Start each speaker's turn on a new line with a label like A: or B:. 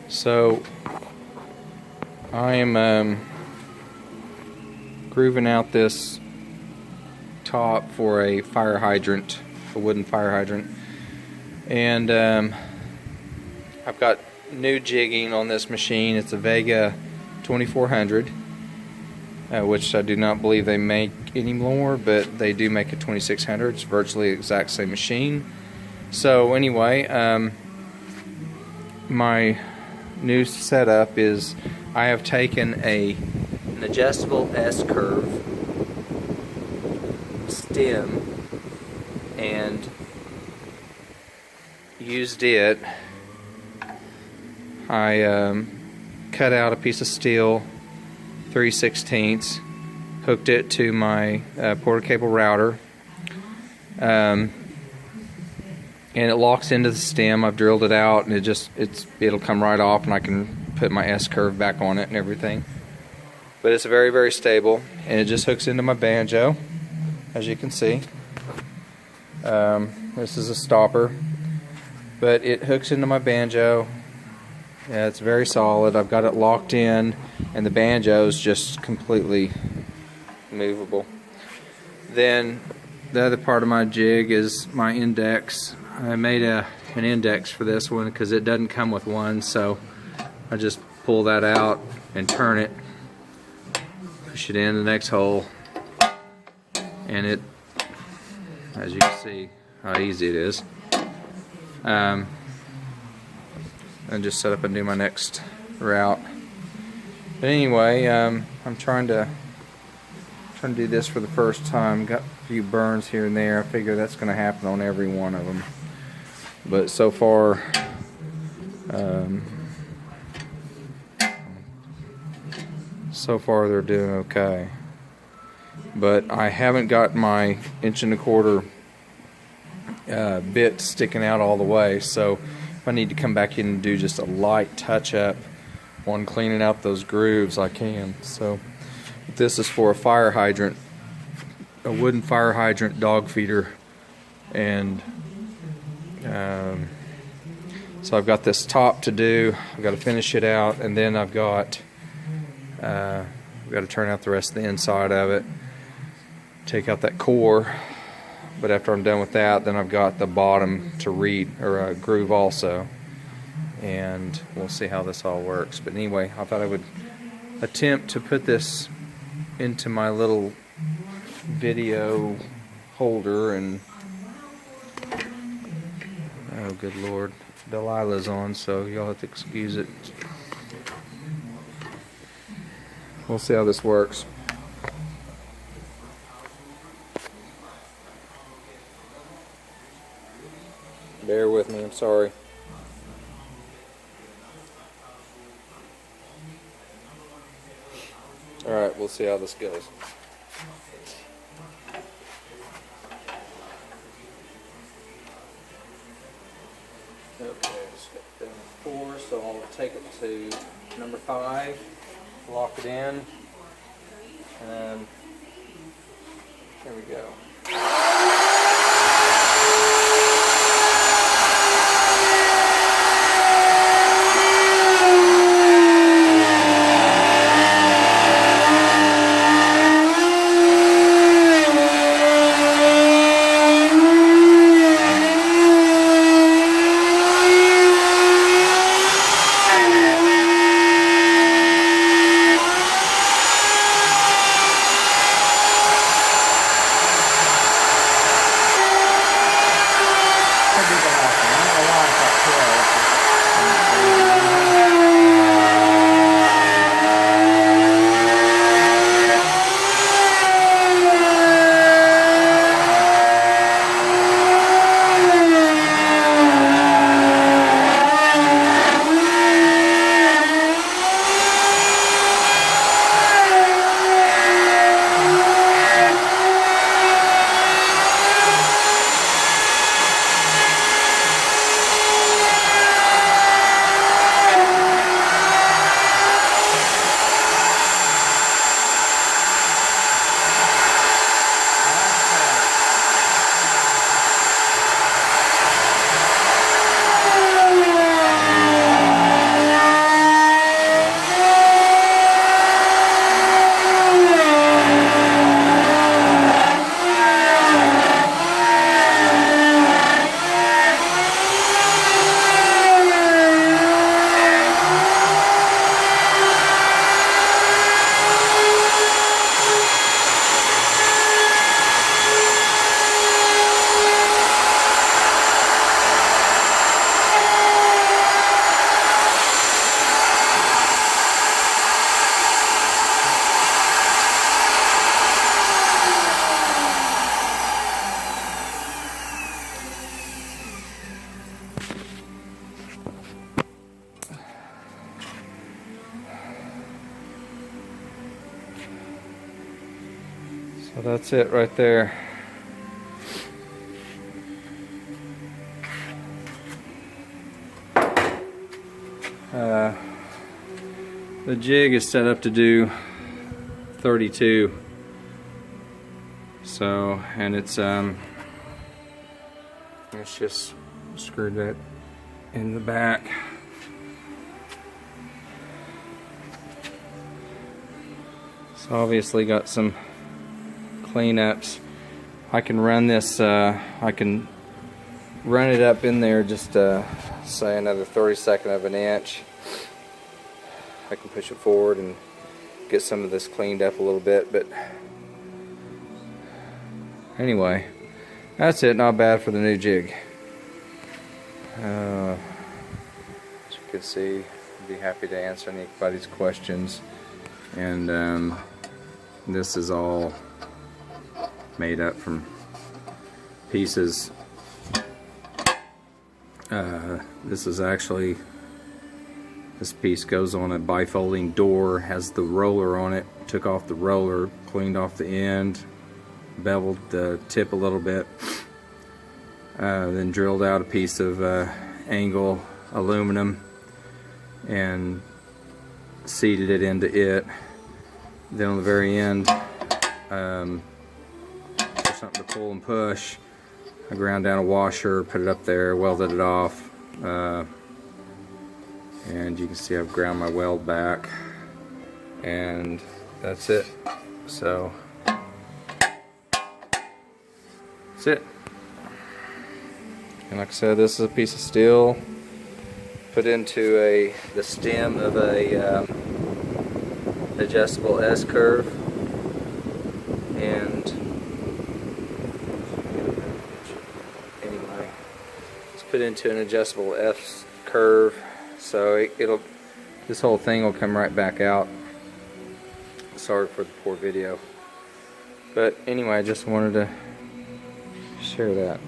A: So I am grooving out this top for a fire hydrant, a wooden fire hydrant, and I've got new jigging on this machine. It's a Vega 2400, which I do not believe they make anymore, but they do make a 2600. It's virtually the exact same machine. So anyway, my new setup is I have taken an adjustable S-curve stem and used it. I cut out a piece of steel 3/16, hooked it to my porta cable router, and it locks into the stem. I've drilled it out, and it'll come right off, and I can put my S-curve back on it and everything. But it's very, very stable, and it just hooks into my banjo, as you can see. This is a stopper, but it hooks into my banjo. Yeah, it's very solid. I've got it locked in, and the banjo is just completely movable. Then the other part of my jig is my index. I made an index for this one because it doesn't come with one, so I just pull that out and turn it, push it in the next hole, and it, as you can see how easy it is, and just set up and do my next route. But anyway, I'm trying to do this for the first time. Got a few burns here and there. I figure that's going to happen on every one of them. But so far, they're doing okay. But I haven't got my 1¼ inch bit sticking out all the way, so if I need to come back in and do just a light touch-up on cleaning out those grooves, I can. So this is for a fire hydrant, a wooden fire hydrant dog feeder, and so I've got this top to do. I've got to finish it out, and then I've got to turn out the rest of the inside of it, take out that core. But after I'm done with that, then I've got the bottom to groove also, and we'll see how this all works. But anyway, I thought I would attempt to put this into my little video holder, and oh good lord, Delilah's on, so you'll have to excuse it. We'll see how this works. Bear with me, I'm sorry. Alright, we'll see how this goes. Okay, just got down to 4, so I'll take it to number 5, lock it in, and here we go. So that's it right there. The jig is set up to do 32. So, and it's just screwed that in the back. So obviously got some cleanups. I can run this, I can run it up in there just say another 32nd of an inch. I can push it forward and get some of this cleaned up a little bit, but anyway, that's it. Not bad for the new jig. As you can see, I'd be happy to answer anybody's questions. And this is all made up from pieces. This is actually, this piece goes on a bifolding door, has the roller on it. Took off the roller, cleaned off the end, beveled the tip a little bit, then drilled out a piece of angle aluminum and seated it into it. Then on the very end, for something to pull and push, I ground down a washer, put it up there, welded it off, and you can see I've ground my weld back, and that's it. So that's it. And like I said, this is a piece of steel put into the stem of a adjustable S curve, and anyway, it's put into an adjustable S curve, so this whole thing will come right back out. Sorry for the poor video, but anyway, I just wanted to share that.